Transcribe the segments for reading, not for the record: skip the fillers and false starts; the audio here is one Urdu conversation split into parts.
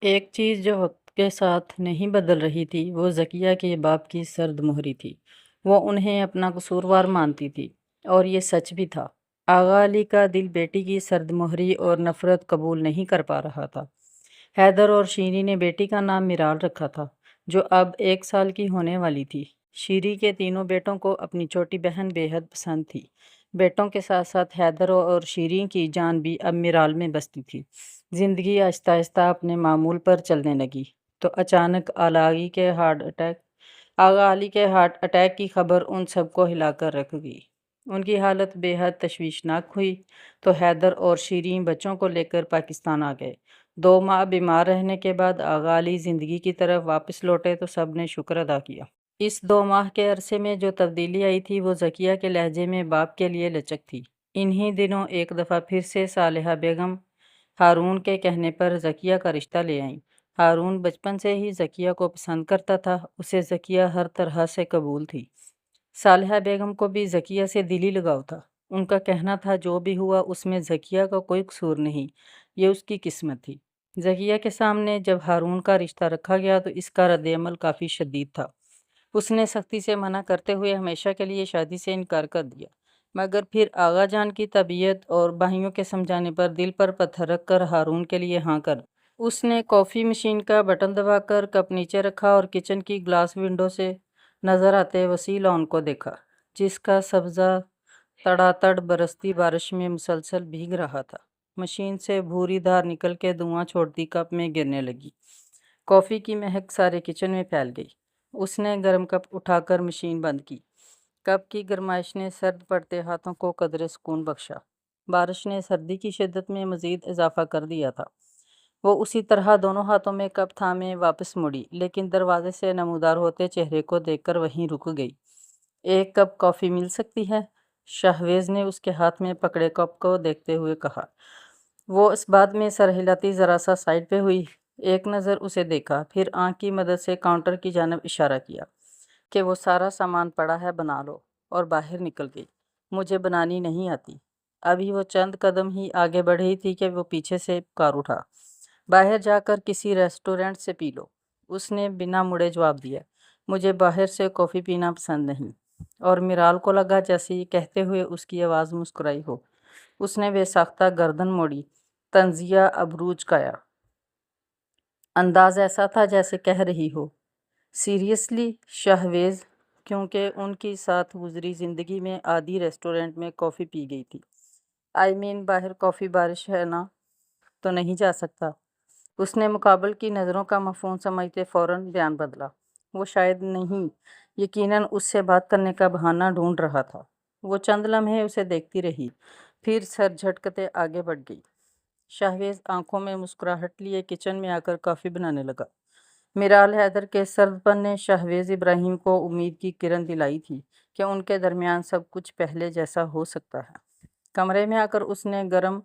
ایک چیز جو وقت کے ساتھ نہیں بدل رہی تھی وہ ذکیہ کے باپ کی سرد مہری تھی۔ وہ انہیں اپنا قصوروار مانتی تھی اور یہ سچ بھی تھا۔ آغا علی کا دل بیٹی کی سرد مہری اور نفرت قبول نہیں کر پا رہا تھا۔ حیدر اور شیریں نے بیٹی کا نام میرال رکھا تھا جو اب 1 سال کی ہونے والی تھی۔ شیریں کے تینوں بیٹوں کو اپنی چھوٹی بہن بے حد پسند تھی۔ بیٹوں کے ساتھ ساتھ حیدر اور شیریں کی جان بھی اب میرال میں بستی تھی۔ زندگی آہستہ آہستہ اپنے معمول پر چلنے لگی تو اچانک آغا علی کے ہارٹ اٹیک کی خبر ان سب کو ہلا کر رکھ گئی۔ ان کی حالت بے حد تشویشناک ہوئی تو حیدر اور شیریں بچوں کو لے کر پاکستان آ گئے۔ 2 ماہ بیمار رہنے کے بعد آغا علی زندگی کی طرف واپس لوٹے تو سب نے شکر ادا کیا۔ اس 2 ماہ کے عرصے میں جو تبدیلی آئی تھی وہ ذکیہ کے لہجے میں باپ کے لیے لچک تھی۔ انہی دنوں ایک دفعہ پھر سے صالحہ بیگم ہارون کے کہنے پر ذکیہ کا رشتہ لے آئیں۔ ہارون بچپن سے ہی ذکیہ کو پسند کرتا تھا، اسے ذکیہ ہر طرح سے قبول تھی۔ صالحہ بیگم کو بھی ذکیہ سے دلی لگاؤ تھا۔ ان کا کہنا تھا جو بھی ہوا اس میں ذکیہ کا کوئی قصور نہیں، یہ اس کی قسمت تھی۔ ذکیہ کے سامنے جب ہارون کا رشتہ رکھا گیا تو اس کا رد عمل کافی شدید تھا۔ اس نے سختی سے منع کرتے ہوئے ہمیشہ کے لیے شادی سے انکار کر دیا، مگر پھر آغا جان کی طبیعت اور بھائیوں کے سمجھانے پر دل پر پتھر رکھ کر ہارون کے لیے ہاں کر دی۔ اس نے کافی مشین کا بٹن دبا کر کپ نیچے رکھا اور کچن کی گلاس ونڈو سے نظر آتے وسیع لان کو دیکھا، جس کا سبزہ تڑا تڑ برستی بارش میں مسلسل بھیگ رہا تھا۔ مشین سے بھوری دھار نکل کے دھواں چھوڑتی کپ میں گرنے لگی۔ کافی کی مہک سارے کچن میں پھیل گئی۔ اس نے گرم کپ اٹھا کر مشین بند کی۔ کپ کی گرمائش نے سرد پڑتے ہاتھوں کو قدرے سکون بخشا۔ بارش نے سردی کی شدت میں مزید اضافہ کر دیا تھا۔ وہ اسی طرح دونوں ہاتھوں میں کپ تھامے واپس مڑی، لیکن دروازے سے نمودار ہوتے چہرے کو دیکھ کر وہیں رک گئی۔ ایک کپ کافی مل سکتی ہے؟ شاہویز نے اس کے ہاتھ میں پکڑے کپ کو دیکھتے ہوئے کہا۔ وہ اس بات میں سر ہلاتی ذرا سا سائڈ پہ ہوئی، ایک نظر اسے دیکھا، پھر آنکھ کی مدد سے کاؤنٹر کی جانب اشارہ کیا کہ وہ سارا سامان پڑا ہے، بنا لو، اور باہر نکل گئی۔ مجھے بنانی نہیں آتی۔ ابھی وہ چند قدم ہی آگے بڑھ رہی تھی کہ وہ پیچھے سے پکار اٹھا، باہر جا کر کسی ریسٹورنٹ سے پی لو۔ اس نے بنا مڑے جواب دیا، مجھے باہر سے کافی پینا پسند نہیں۔ اور میرال کو لگا جیسے یہ کہتے ہوئے اس کی آواز مسکرائی ہو۔ اس نے بے ساختہ گردن موڑی، طنزیہ ابرو چکایا۔ انداز ایسا تھا جیسے کہہ رہی ہو، سیریسلی شاہویز، کیونکہ ان کی ساتھ گزری زندگی میں آدھی ریسٹورنٹ میں کافی پی گئی تھی۔ باہر کافی بارش ہے نا، تو نہیں جا سکتا۔ اس نے مقابل کی نظروں کا مفہوم سمجھتے فوراً بیان بدلا۔ وہ شاید نہیں، یقیناً اس سے بات کرنے کا بہانہ ڈھونڈ رہا تھا۔ وہ چند لمحے اسے دیکھتی رہی، پھر سر جھٹکتے آگے بڑھ گئی۔ شاہویز آنکھوں میں مسکراہٹ لیے کچن میں آ کر کافی بنانے لگا۔ میرال حیدر کے سرد پن نے شاہویز ابراہیم کو امید کی کرن دلائی تھی کہ ان کے درمیان سب کچھ پہلے جیسا ہو سکتا ہے۔ کمرے میں آ کر اس نے گرم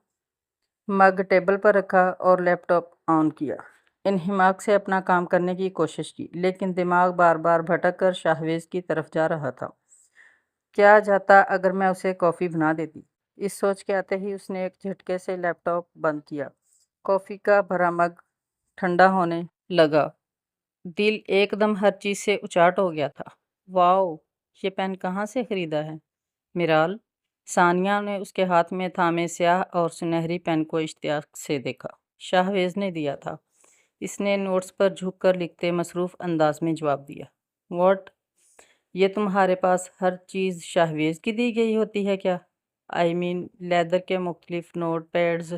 مگ ٹیبل پر رکھا اور لیپ ٹاپ آن کیا۔ انہماک سے اپنا کام کرنے کی کوشش کی، لیکن دماغ بار بار بھٹک کر شاہویز کی طرف جا رہا تھا۔ کیا جاتا اگر میں اسے کافی بنا دیتی؟ اس سوچ کے آتے ہی اس نے ایک جھٹکے سے لیپ ٹاپ بند کیا۔ کافی کا بھرا مگ ٹھنڈا ہونے لگا۔ دل ایک دم ہر چیز سے اچاٹ ہو گیا تھا۔ واؤ، یہ پین کہاں سے خریدا ہے؟ میرال، ثانیہ نے اس کے ہاتھ میں تھامے سیاہ اور سنہری پین کو اشتیاق سے دیکھا۔ شاہویز نے دیا تھا، اس نے نوٹس پر جھک کر لکھتے مصروف انداز میں جواب دیا۔ واٹ؟ یہ تمہارے پاس ہر چیز شاہویز کی دی گئی ہوتی ہے کیا؟ لیدر کے مختلف نوٹ پیڈز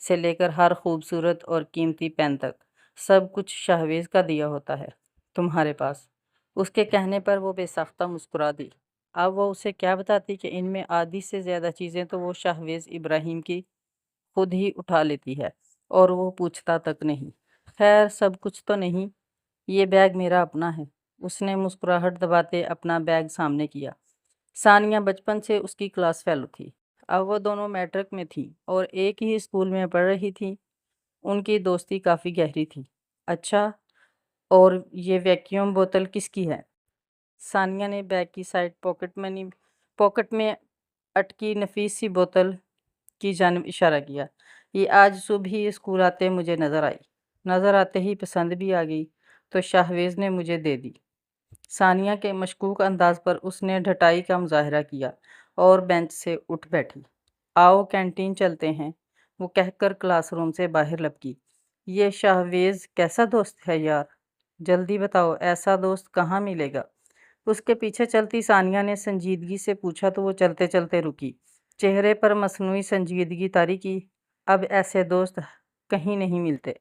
سے لے کر ہر خوبصورت اور قیمتی پین تک، سب کچھ شاہویز کا دیا ہوتا ہے تمہارے پاس؟ اس کے کہنے پر وہ بے ساختہ مسکرا دی۔ اب وہ اسے کیا بتاتی کہ ان میں آدھی سے زیادہ چیزیں تو وہ شاہویز ابراہیم کی خود ہی اٹھا لیتی ہے اور وہ پوچھتا تک نہیں۔ خیر، سب کچھ تو نہیں، یہ بیگ میرا اپنا ہے۔ اس نے مسکراہٹ دباتے اپنا بیگ سامنے کیا۔ ثانیہ بچپن سے اس کی کلاس فیلو تھی۔ اب وہ دونوں میٹرک میں تھیں اور ایک ہی اسکول میں پڑھ رہی تھیں۔ ان کی دوستی کافی گہری تھی۔ اچھا، اور یہ ویکیوم بوتل کس کی ہے؟ ثانیہ نے بیگ کی سائڈ پاکٹ میں اٹکی نفیس سی بوتل کی جانب اشارہ کیا۔ یہ آج صبح ہی اسکول آتے مجھے نظر آئی۔ نظر آتے ہی پسند بھی آ گئی تو شاہویز نے مجھے دے دی۔ ثانیہ کے مشکوک انداز پر اس نے ڈھٹائی کا مظاہرہ کیا اور بینچ سے اٹھ بیٹھی۔ آؤ کینٹین چلتے ہیں، وہ کہہ کر کلاس روم سے باہر لپکی۔ یہ شاہویز کیسا دوست ہے یار؟ جلدی بتاؤ، ایسا دوست کہاں ملے گا؟ اس کے پیچھے چلتی ثانیہ نے سنجیدگی سے پوچھا تو وہ چلتے چلتے رکی، چہرے پر مصنوعی سنجیدگی طاری کی۔ اب ایسے دوست کہیں نہیں ملتے،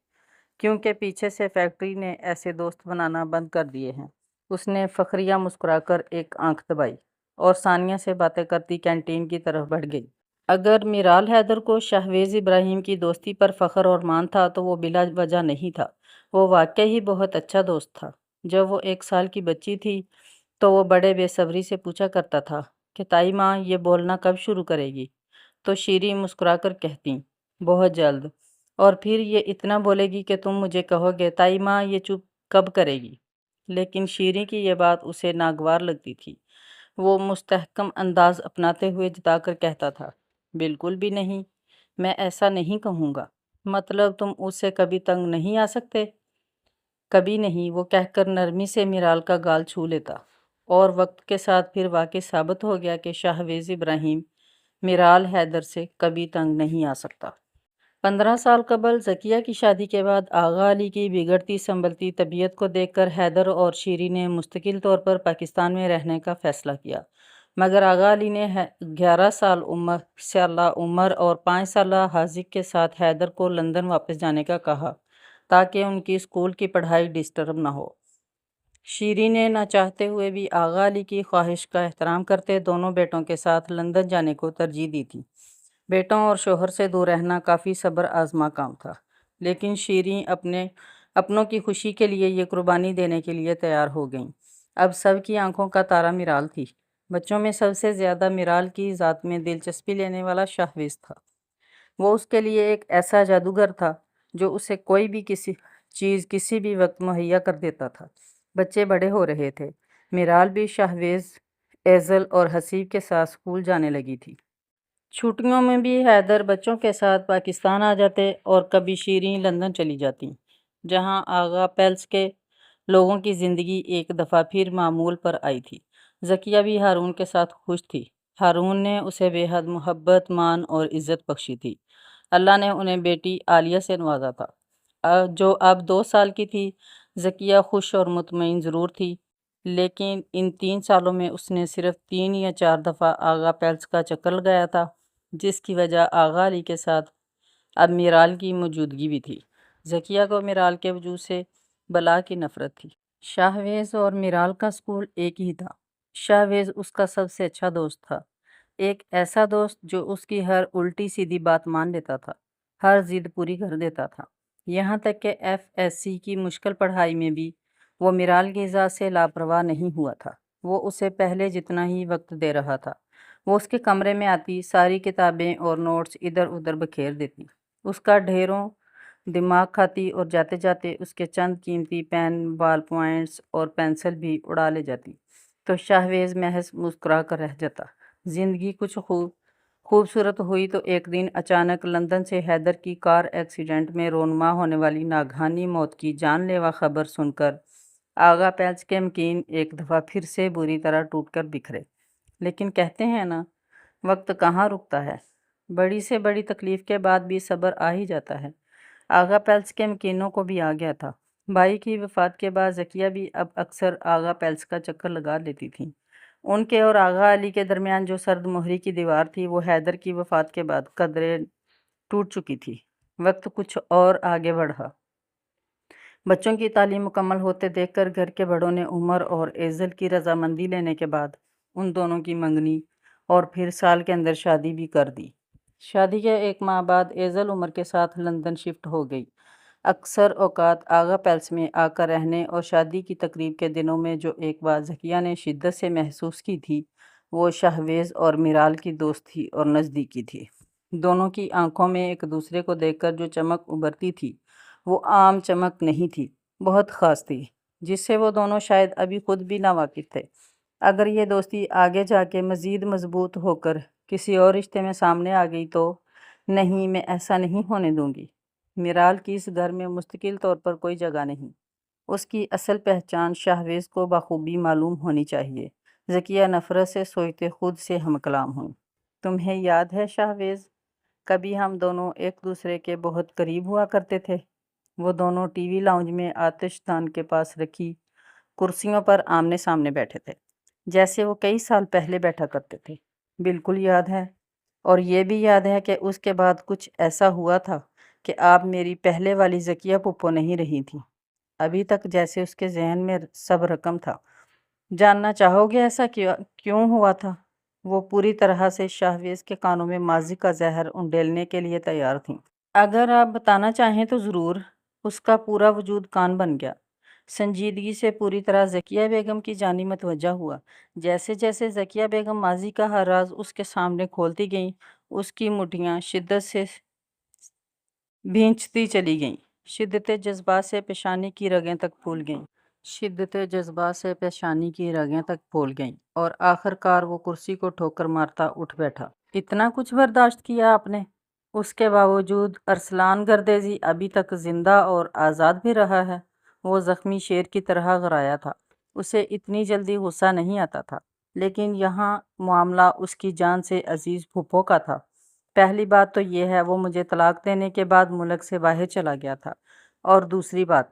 کیونکہ پیچھے سے فیکٹری نے ایسے دوست بنانا بند کر دیے ہیں۔ اس نے فخریہ مسکرا کر ایک آنکھ دبائی اور ثانیہ سے باتیں کرتی کینٹین کی طرف بڑھ گئی۔ اگر میرال حیدر کو شاہویز ابراہیم کی دوستی پر فخر اور مان تھا تو وہ بلا وجہ نہیں تھا، وہ واقعی بہت اچھا دوست تھا۔ جب وہ 1 سال کی بچی تھی تو وہ بڑے بے صبری سے پوچھا کرتا تھا کہ تائی ماں یہ بولنا کب شروع کرے گی؟ تو شیریں مسکرا کر کہتی، بہت جلد، اور پھر یہ اتنا بولے گی کہ تم مجھے کہو گے تائی ماں یہ چپ کب کرے گی؟ لیکن شیریں کی یہ بات اسے ناگوار لگتی تھی۔ وہ مستحکم انداز اپناتے ہوئے جتا کر کہتا تھا، بالکل بھی نہیں، میں ایسا نہیں کہوں گا۔ مطلب تم اس سے کبھی تنگ نہیں آ سکتے؟ کبھی نہیں، وہ کہہ کر نرمی سے میرال کا گال چھو لیتا، اور وقت کے ساتھ پھر واقع ثابت ہو گیا کہ شاہویز ابراہیم میرال حیدر سے کبھی تنگ نہیں آ سکتا۔ 15 سال قبل ذکیہ کی شادی کے بعد آغا علی کی بگڑتی سنبھلتی طبیعت کو دیکھ کر حیدر اور شیریں نے مستقل طور پر پاکستان میں رہنے کا فیصلہ کیا، مگر آغا علی نے 11 سالہ عمر اور 5 سالہ حاذق کے ساتھ حیدر کو لندن واپس جانے کا کہا تاکہ ان کی اسکول کی پڑھائی ڈسٹرب نہ ہو۔ شیریں نے نہ چاہتے ہوئے بھی آغا علی کی خواہش کا احترام کرتے دونوں بیٹوں کے ساتھ لندن جانے کو ترجیح دی تھی۔ بیٹوں اور شوہر سے دور رہنا کافی صبر آزما کام تھا، لیکن شیریں اپنوں کی خوشی کے لیے یہ قربانی دینے کے لیے تیار ہو گئیں۔ اب سب کی آنکھوں کا تارا میرال تھی۔ بچوں میں سب سے زیادہ میرال کی ذات میں دلچسپی لینے والا شاہویز تھا۔ وہ اس کے لیے ایک ایسا جادوگر تھا جو اسے کوئی بھی چیز کسی بھی وقت مہیا کر دیتا تھا۔ بچے بڑے ہو رہے تھے، میرال بھی شاہویز، ایزل اور حسیب کے ساتھ اسکول جانے لگی تھی۔ چھٹیوں میں بھی حیدر بچوں کے ساتھ پاکستان آ جاتے اور کبھی شیریں لندن چلی جاتی، جہاں آغا پیلس کے لوگوں کی زندگی ایک دفعہ پھر معمول پر آئی تھی۔ ذکیہ بھی ہارون کے ساتھ خوش تھی۔ ہارون نے اسے بے حد محبت، مان اور عزت بخشی تھی۔ اللہ نے انہیں بیٹی عالیہ سے نوازا تھا، جو اب 2 سال کی تھی۔ ذکیہ خوش اور مطمئن ضرور تھی، لیکن ان 3 سالوں میں اس نے صرف 3 یا 4 دفعہ آغا پیلس کا چکر لگایا تھا، جس کی وجہ آغا علی کے ساتھ اب میرال کی موجودگی بھی تھی۔ ذکیہ کو میرال کے وجود سے بلا کی نفرت تھی۔ شاہویز اور میرال کا اسکول ایک ہی تھا۔ شاہویز اس کا سب سے اچھا دوست تھا، ایک ایسا دوست جو اس کی ہر الٹی سیدھی بات مان لیتا تھا، ہر ضد پوری کر دیتا تھا۔ یہاں تک کہ FSC کی مشکل پڑھائی میں بھی وہ میرال کی ذات سے لاپرواہ نہیں ہوا تھا۔ وہ اسے پہلے جتنا ہی وقت دے رہا تھا۔ وہ اس کے کمرے میں آتی، ساری کتابیں اور نوٹس ادھر ادھر بکھیر دیتی، اس کا ڈھیروں دماغ کھاتی اور جاتے جاتے اس کے چند قیمتی پین، بال پوائنٹس اور پینسل بھی اڑا لے جاتی، تو شاہویز محض مسکرا کر رہ جاتا۔ زندگی کچھ خوبصورت ہوئی تو ایک دن اچانک لندن سے حیدر کی کار ایکسیڈنٹ میں رونما ہونے والی ناگہانی موت کی جان لیوا خبر سن کر آغا پیلس کے مکین ایک دفعہ پھر سے بری طرح ٹوٹ کر بکھرے۔ لیکن کہتے ہیں نا، وقت کہاں رکتا ہے، بڑی سے بڑی تکلیف کے بعد بھی صبر آ ہی جاتا ہے۔ آغا پیلس کے مکینوں کو بھی آ گیا تھا۔ بھائی کی وفات کے بعد ذکیہ بھی اب اکثر آغا پیلس کا چکر لگا لیتی تھیں۔ ان کے اور آغا علی کے درمیان جو سرد مہری کی دیوار تھی وہ حیدر کی وفات کے بعد قدرے ٹوٹ چکی تھی۔ وقت کچھ اور آگے بڑھا۔ بچوں کی تعلیم مکمل ہوتے دیکھ کر گھر کے بڑوں نے عمر اور ایزل کی رضامندی لینے کے بعد ان دونوں کی منگنی اور پھر سال کے اندر شادی بھی کر دی۔ شادی کے 1 ماہ بعد ایزل عمر کے ساتھ لندن شفٹ ہو گئی۔ اکثر اوقات آغا پیلس میں آ کر رہنے اور شادی کی تقریب کے دنوں میں جو ایک بات ذکیہ نے شدت سے محسوس کی تھی وہ شاہویز اور میرال کی دوستی اور نزدیکی تھی۔ دونوں کی آنکھوں میں ایک دوسرے کو دیکھ کر جو چمک ابھرتی تھی وہ عام چمک نہیں تھی، بہت خاص تھی، جس سے وہ دونوں شاید ابھی خود بھی ناواقف تھے۔ اگر یہ دوستی آگے جا کے مزید مضبوط ہو کر کسی اور رشتے میں سامنے آ گئی تو نہیں، میں ایسا نہیں ہونے دوں گی۔ میرال کی اس گھر میں مستقل طور پر کوئی جگہ نہیں۔ اس کی اصل پہچان شاہویز کو بخوبی معلوم ہونی چاہیے۔ ذکیہ نفرت سے سوچتے خود سے ہم کلام ہوں۔ تمہیں یاد ہے شاہویز؟ کبھی ہم دونوں ایک دوسرے کے بہت قریب ہوا کرتے تھے۔ وہ دونوں ٹی وی لاؤنج میں آتش دان کے پاس رکھی کرسیوں پر آمنے سامنے بیٹھے تھے، جیسے وہ کئی سال پہلے بیٹھا کرتے تھے۔ بالکل یاد ہے۔ اور یہ بھی یاد ہے کہ اس کے بعد کچھ ایسا ہوا تھا کہ آپ میری پہلے والی ذکیہ پھپھو نہیں رہی تھیں۔ ابھی تک جیسے اس کے ذہن میں سب رقم تھا۔ جاننا چاہو گے ایسا کیوں ہوا تھا؟ وہ پوری طرح سے شاہویز کے کانوں میں ماضی کا زہر انڈیلنے کے لیے تیار تھیں۔ اگر آپ بتانا چاہیں تو ضرور۔ اس کا پورا وجود کان بن گیا۔ سنجیدگی سے پوری طرح ذکیہ بیگم کی جانب متوجہ ہوا۔ جیسے جیسے ذکیہ بیگم ماضی کا ہر راز اس کے سامنے کھولتی گئیں، اس کی مٹھیاں شدت سے بھینچتی چلی گئیں، شدت جذبات سے پیشانی کی رگیں تک پھول گئیں، اور آخر کار وہ کرسی کو ٹھوکر مارتا اٹھ بیٹھا۔ اتنا کچھ برداشت کیا آپ نے؟ اس کے باوجود ارسلان گردیزی ابھی تک زندہ اور آزاد بھی رہا ہے۔ وہ زخمی شیر کی طرح غرایا تھا۔ اسے اتنی جلدی غصہ نہیں آتا تھا، لیکن یہاں معاملہ اس کی جان سے عزیز پھپھو کا تھا۔ پہلی بات تو یہ ہے وہ مجھے طلاق دینے کے بعد ملک سے باہر چلا گیا تھا، اور دوسری بات،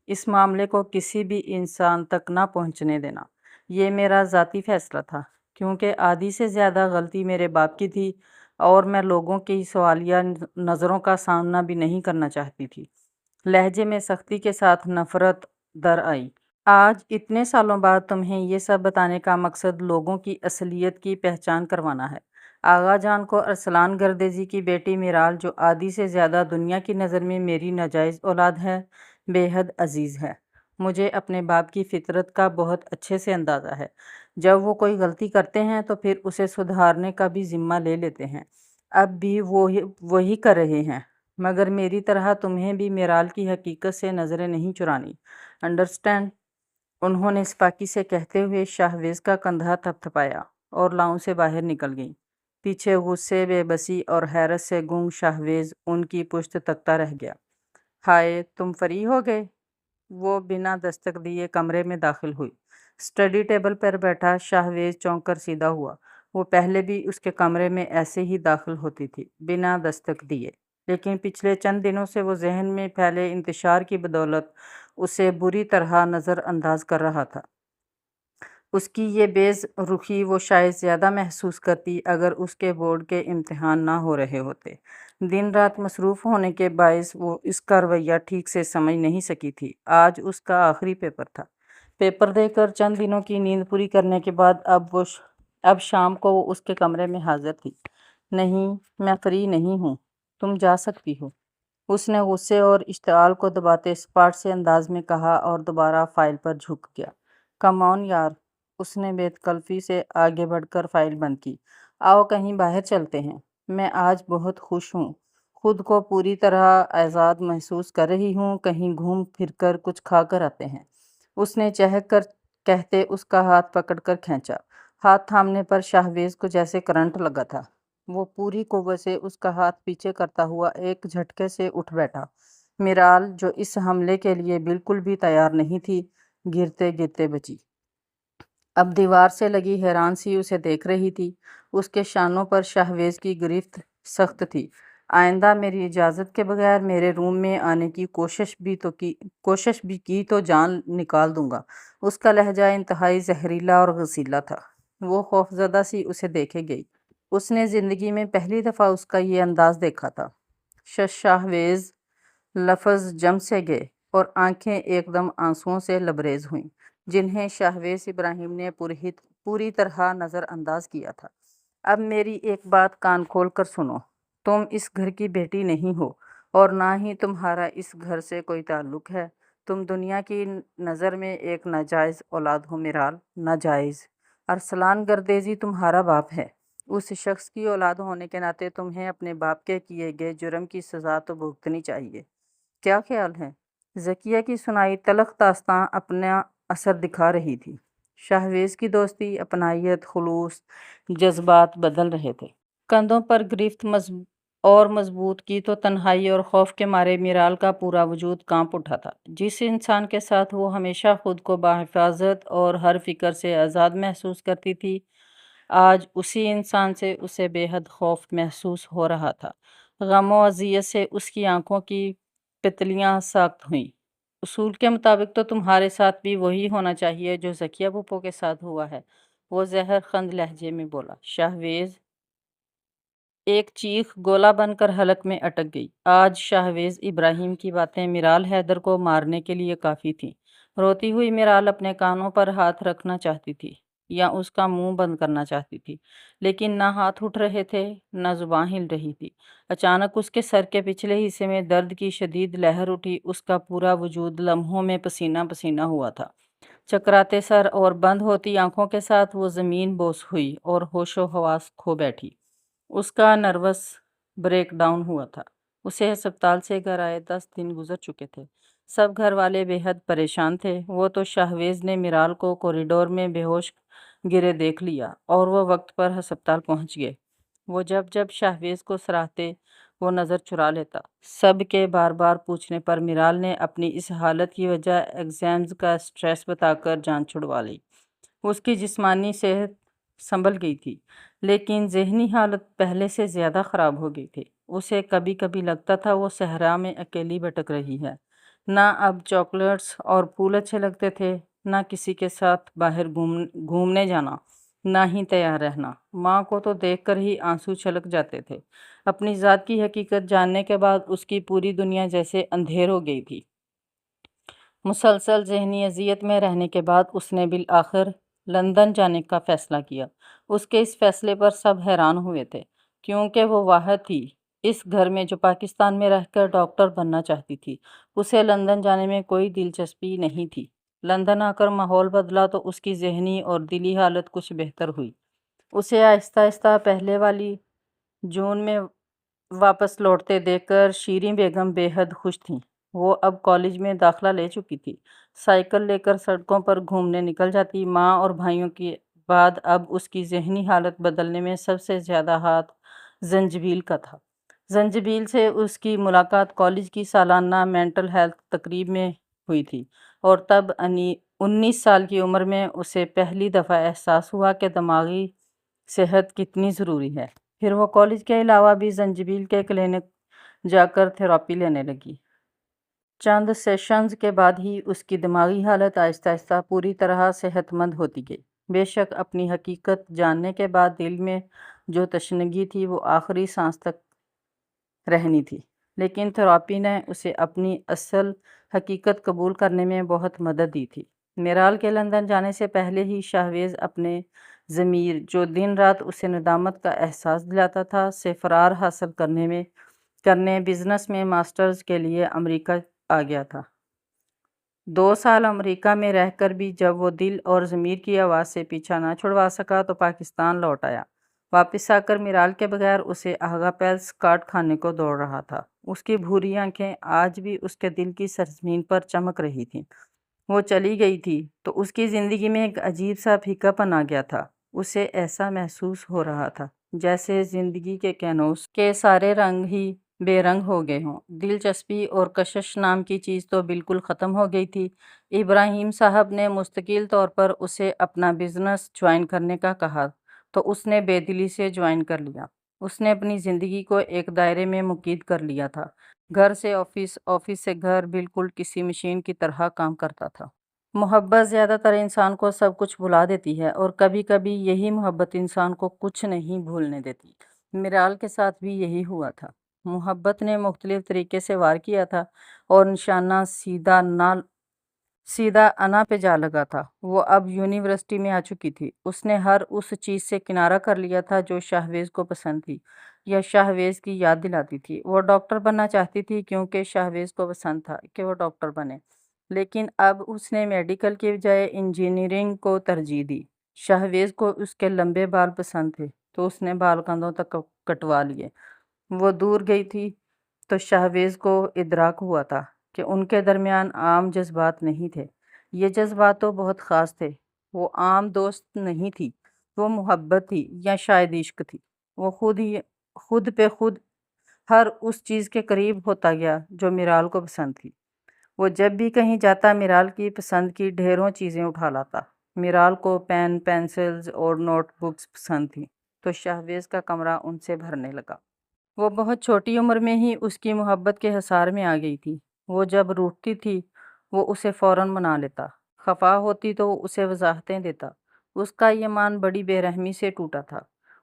اس معاملے کو کسی بھی انسان تک نہ پہنچنے دینا۔ یہ میرا ذاتی فیصلہ تھا، کیونکہ آدھی سے زیادہ غلطی میرے باپ کی تھی، اور میں لوگوں کی سوالیہ نظروں کا سامنا بھی نہیں کرنا چاہتی تھی۔ لہجے میں سختی کے ساتھ نفرت در آئی۔ آج اتنے سالوں بعد تمہیں یہ سب بتانے کا مقصد لوگوں کی اصلیت کی پہچان کروانا ہے۔ آغا جان کو ارسلان گردیزی کی بیٹی میرال، جو آدھی سے زیادہ دنیا کی نظر میں میری ناجائز اولاد ہے، بے حد عزیز ہے۔ مجھے اپنے باپ کی فطرت کا بہت اچھے سے اندازہ ہے۔ جب وہ کوئی غلطی کرتے ہیں تو پھر اسے سدھارنے کا بھی ذمہ لے لیتے ہیں۔ اب بھی وہی کر رہے ہیں، مگر میری طرح تمہیں بھی میرال کی حقیقت سے نظریں نہیں چرانی۔ انڈرسٹینڈ؟ انہوں نے سپاکی سے کہتے ہوئے شاہویز کا کندھا تھپتھپایا اور لاؤنج سے باہر نکل گئیں۔ پیچھے غصے، بے بسی اور حیرت سے گنگ شاہویز ان کی پشت تکتا رہ گیا۔ ہائے، تم فری ہو گئے؟ وہ بنا دستک دیے کمرے میں داخل ہوئی۔ اسٹڈی ٹیبل پر بیٹھا شاہویز چونک کر سیدھا ہوا۔ وہ پہلے بھی اس کے کمرے میں ایسے ہی داخل ہوتی تھی، بنا دستک دیے، لیکن پچھلے چند دنوں سے وہ ذہن میں پھیلے انتشار کی بدولت اسے بری طرح نظر انداز کر رہا تھا۔ اس کی یہ بےض رخی وہ شاید زیادہ محسوس کرتی اگر اس کے بورڈ کے امتحان نہ ہو رہے ہوتے۔ دن رات مصروف ہونے کے باعث وہ اس کا رویہ ٹھیک سے سمجھ نہیں سکی تھی۔ آج اس کا آخری پیپر تھا۔ پیپر دے کر چند دنوں کی نیند پوری کرنے کے بعد اب شام کو وہ اس کے کمرے میں حاضر تھی۔ نہیں، میں فری نہیں ہوں، تم جا سکتی ہو، اس نے غصے اور اشتعال کو دباتے سپاٹ سے انداز میں کہا اور دوبارہ فائل پر جھک گیا۔ کم آن یار، اس نے بے تکلفی سے آگے بڑھ کر فائل بند کی۔ آؤ کہیں باہر چلتے ہیں، میں آج بہت خوش ہوں، خود کو پوری طرح آزاد محسوس کر رہی ہوں، کہیں گھوم پھر کر کچھ کھا کر آتے ہیں۔ اس نے چہک کر کہتے اس کا ہاتھ پکڑ کر کھینچا۔ ہاتھ تھامنے پر شاہویز کو جیسے کرنٹ لگا تھا۔ وہ پوری قوت سے اس کا ہاتھ پیچھے کرتا ہوا ایک جھٹکے سے اٹھ بیٹھا۔ میرال، جو اس حملے کے لیے بالکل بھی تیار نہیں تھی، گرتے گرتے بچی۔ اب دیوار سے لگی حیران سی اسے دیکھ رہی تھی۔ اس کے شانوں پر شاہویز کی گرفت سخت تھی۔ آئندہ میری اجازت کے بغیر میرے روم میں آنے کی کوشش بھی کی تو جان نکال دوں گا۔ اس کا لہجہ انتہائی زہریلا اور غصیلا تھا۔ وہ خوفزدہ سی اسے دیکھے گئی۔ اس نے زندگی میں پہلی دفعہ اس کا یہ انداز دیکھا تھا۔ شاہویز، لفظ جم سے گئے اور آنکھیں ایک دم آنسوؤں سے لبریز ہوئیں، جنہیں شاہویز ابراہیم نے پوری طرح نظر انداز کیا تھا۔ اب میری ایک بات کان کھول کر سنو، تم اس گھر کی بیٹی نہیں ہو، اور نہ ہی تمہارا اس گھر سے کوئی تعلق ہے۔ تم دنیا کی نظر میں ایک ناجائز اولاد ہو میرال، ناجائز۔ ارسلان گردیزی تمہارا باپ ہے۔ اس شخص کی اولاد ہونے کے ناطے تمہیں اپنے باپ کے کیے گئے جرم کی سزا تو بھگتنی چاہیے۔ کیا خیال ہے؟ ذکیہ کی سنائی تلخ داستاں اپنا اثر دکھا رہی تھی۔ شاہویز کی دوستی، اپنائیت، خلوص، جذبات بدل رہے تھے۔ کندھوں پر گرفت اور مضبوط کی تو تنہائی اور خوف کے مارے میرال کا پورا وجود کانپ اٹھا تھا۔ جس انسان کے ساتھ وہ ہمیشہ خود کو بحفاظت اور ہر فکر سے آزاد محسوس کرتی تھی، آج اسی انسان سے اسے بے حد خوف محسوس ہو رہا تھا۔ غم و اذیت سے اس کی آنکھوں کی پتلیاں ساخت ہوئیں۔ اصول کے مطابق تو تمہارے ساتھ بھی وہی ہونا چاہیے جو ذکیہ پھپھو کے ساتھ ہوا ہے، وہ زہر خند لہجے میں بولا۔ شاہویز ایک چیخ گولہ بن کر حلق میں اٹک گئی۔ آج شاہویز ابراہیم کی باتیں میرال حیدر کو مارنے کے لیے کافی تھیں۔ روتی ہوئی میرال اپنے کانوں پر ہاتھ رکھنا چاہتی تھی یا اس کا منہ بند کرنا چاہتی تھی، لیکن نہ ہاتھ اٹھ رہے تھے نہ زبان ہل رہی تھی۔ اچانک اس کے سر کے پچھلے حصے میں درد کی شدید لہر اٹھی، اس کا پورا وجود لمحوں میں پسینہ پسینہ ہوا تھا۔ چکراتے سر اور بند ہوتی آنکھوں کے ساتھ وہ زمین بوس ہوئی اور ہوش و حواس کھو بیٹھی۔ اس کا نروس بریک ڈاؤن ہوا تھا۔ اسے ہسپتال سے گھر آئے 10 دن گزر چکے تھے۔ سب گھر والے بے حد پریشان تھے۔ وہ تو شاہویز نے میرال کو کوریڈور میں بے ہوش گرے دیکھ لیا اور وہ وقت پر ہسپتال پہنچ گئے۔ وہ جب شاہویز کو سراہتے وہ نظر چرا لیتا۔ سب کے بار بار پوچھنے پر میرال نے اپنی اس حالت کی وجہ ایگزامز کا سٹریس بتا کر جان چھڑوا لی۔ اس کی جسمانی صحت سنبھل گئی تھی، لیکن ذہنی حالت پہلے سے زیادہ خراب ہو گئی تھی۔ اسے کبھی کبھی لگتا تھا وہ صحرا میں اکیلی بھٹک رہی ہے۔ نہ اب چاکلیٹس اور پھول اچھے لگتے تھے، نہ کسی کے ساتھ باہر گھومنے جانا، نہ ہی تیار رہنا۔ ماں کو تو دیکھ کر ہی آنسو چھلک جاتے تھے۔ اپنی ذات کی حقیقت جاننے کے بعد اس کی پوری دنیا جیسے اندھیر ہو گئی تھی۔ مسلسل ذہنی اذیت میں رہنے کے بعد اس نے بالآخر لندن جانے کا فیصلہ کیا۔ اس کے اس فیصلے پر سب حیران ہوئے تھے، کیونکہ وہ واحد تھی اس گھر میں جو پاکستان میں رہ کر ڈاکٹر بننا چاہتی تھی۔ اسے لندن جانے میں کوئی دلچسپی نہیں تھی۔ لندن آ کر ماحول بدلا تو اس کی ذہنی اور دلی حالت کچھ بہتر ہوئی۔ اسے آہستہ آہستہ پہلے والی جون میں واپس لوٹتے دیکھ کر شیریں بیگم بے حد خوش تھیں۔ وہ اب کالج میں داخلہ لے چکی تھی، سائیکل لے کر سڑکوں پر گھومنے نکل جاتی۔ ماں اور بھائیوں کے بعد اب اس کی ذہنی حالت بدلنے میں سب سے زیادہ ہاتھ زنجبیل کا تھا۔ زنجبیل سے اس کی ملاقات کالج کی سالانہ مینٹل ہیلتھ تقریب میں ہوئی تھی، اور تب 19 سال کی عمر میں اسے پہلی دفعہ احساس ہوا کہ دماغی صحت کتنی ضروری ہے۔ پھر وہ کالج کے علاوہ بھی زنجبیل کے کلینک جا کر تھراپی لینے لگی۔ چند سیشنز کے بعد ہی اس کی دماغی حالت آہستہ آہستہ پوری طرح صحت مند ہوتی گئی۔ بے شک اپنی حقیقت جاننے کے بعد دل میں جو تشنگی تھی وہ آخری سانس تک رہنی تھی، لیکن تھراپی نے اسے اپنی اصل حقیقت قبول کرنے میں بہت مدد دی تھی۔ میرال کے لندن جانے سے پہلے ہی شاہویز اپنے ضمیر، جو دن رات اسے ندامت کا احساس دلاتا تھا، سے فرار حاصل کرنے بزنس میں ماسٹرز کے لیے امریکہ آ گیا تھا۔ 2 سال امریکہ میں رہ کر بھی جب وہ دل اور ضمیر کی آواز سے پیچھا نہ چھڑوا سکا تو پاکستان لوٹ آیا۔ واپس آ کر میرال کے بغیر اسے آغا پیلس کاٹ کھانے کو دوڑ رہا تھا۔ اس کی بھوری آنکھیں آج بھی اس کے دل کی سرزمین پر چمک رہی تھیں۔ وہ چلی گئی تھی تو اس کی زندگی میں ایک عجیب سا پھیکا پن آ گیا تھا۔ اسے ایسا محسوس ہو رہا تھا جیسے زندگی کے کینوس کے سارے رنگ ہی بے رنگ ہو گئے ہوں۔ دلچسپی اور کشش نام کی چیز تو بالکل ختم ہو گئی تھی۔ ابراہیم صاحب نے مستقل طور پر اسے اپنا بزنس جوائن کرنے کا کہا تو اس نے بے دلی سے جوائن کر لیا۔ اس نے اپنی زندگی کو ایک دائرے میں مقید کر لیا تھا، گھر سے آفس، آفس سے گھر، بالکل کسی مشین کی طرح کام کرتا تھا۔ محبت زیادہ تر انسان کو سب کچھ بھلا دیتی ہے، اور کبھی کبھی یہی محبت انسان کو کچھ نہیں بھولنے دیتی۔ میرال کے ساتھ بھی یہی ہوا تھا۔ محبت نے مختلف طریقے سے وار کیا تھا اور نشانہ سیدھا انا پہ جا لگا تھا۔ وہ اب یونیورسٹی میں آ چکی تھی۔ اس نے ہر اس چیز سے کنارہ کر لیا تھا جو شاہویز کو پسند تھی یا شاہویز کی یاد دلاتی تھی۔ وہ ڈاکٹر بننا چاہتی تھی کیونکہ شاہویز کو پسند تھا کہ وہ ڈاکٹر بنے، لیکن اب اس نے میڈیکل کی بجائے انجینئرنگ کو ترجیح دی۔ شاہویز کو اس کے لمبے بال پسند تھے تو اس نے بال کندھوں تک کٹوا لیے۔ وہ دور گئی تھی تو شاہویز کو ادراک ہوا تھا کہ ان کے درمیان عام جذبات نہیں تھے۔ یہ جذبات تو بہت خاص تھے۔ وہ عام دوست نہیں تھی، وہ محبت تھی یا شاید عشق تھی۔ وہ خود ہر اس چیز کے قریب ہوتا گیا جو میرال کو پسند تھی۔ وہ جب بھی کہیں جاتا میرال کی پسند کی ڈھیروں چیزیں اٹھا لاتا۔ میرال کو پین، پینسلز اور نوٹ بکس پسند تھیں تو شہویز کا کمرہ ان سے بھرنے لگا۔ وہ بہت چھوٹی عمر میں ہی اس کی محبت کے حصار میں آ گئی تھی۔ وہ جب روٹھتی تھی وہ اسے فوراً منا لیتا، خفا ہوتی تو وہ اسے وضاحتیں دیتا۔ اس کا ایمان بڑی بے رحمی سے ٹوٹا تھا۔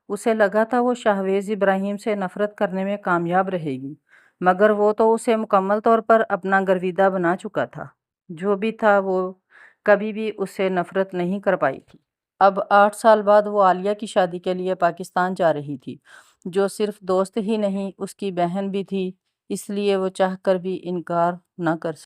اسے لگا تھا وہ شہویز ابراہیم سے نفرت کرنے میں کامیاب رہے گی، مگر وہ تو اسے مکمل طور پر اپنا گرویدہ بنا چکا تھا۔ جو بھی تھا وہ کبھی بھی اس سے نفرت نہیں کر پائی تھی۔ اب 8 سال بعد وہ عالیہ کی شادی کے لیے پاکستان جا رہی تھی، جو صرف دوست ہی نہیں اس کی بہن بھی تھی، اس لیے وہ چاہ کر بھی انکار نہ کر سکی۔